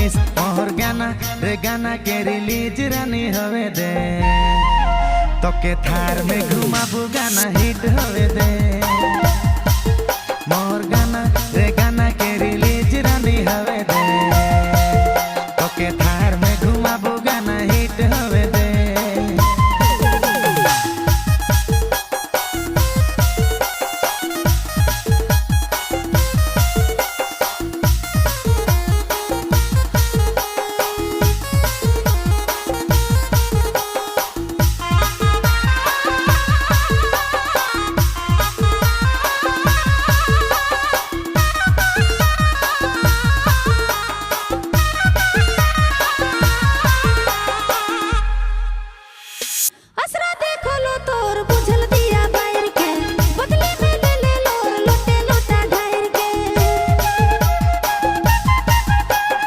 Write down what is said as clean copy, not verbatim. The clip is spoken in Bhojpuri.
থাকিস মোর গানা রে গানা के रिलीज रानी होवे दे তোকে थार में घुमाबू गाना हिट होवे दे मोर गाना